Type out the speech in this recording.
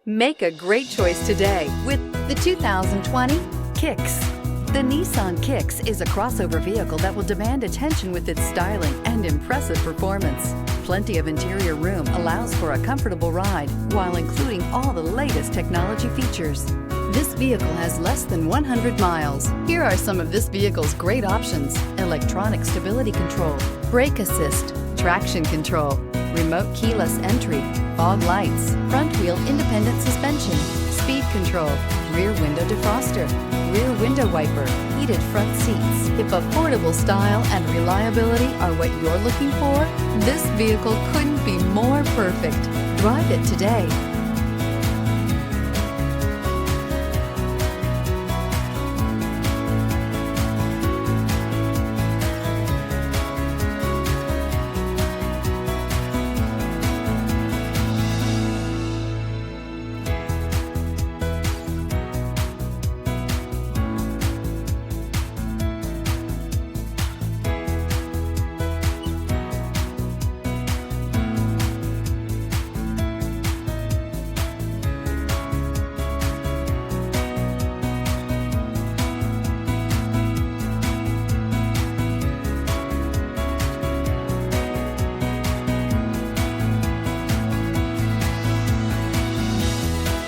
Make a great choice today with the 2020 Kicks. The Nissan Kicks is a crossover vehicle that will demand attention with its styling and impressive performance. Plenty of interior room allows for a comfortable ride while including all the latest technology features. This vehicle has less than 100 miles. Here are some of this vehicle's great options: electronic stability control, brake assist, traction control, remote keyless entry, fog lights, front wheel independent suspension, speed control, rear window defroster, rear window wiper, heated front seats. If affordable style and reliability are what you're looking for, this vehicle couldn't be more perfect. Drive it today.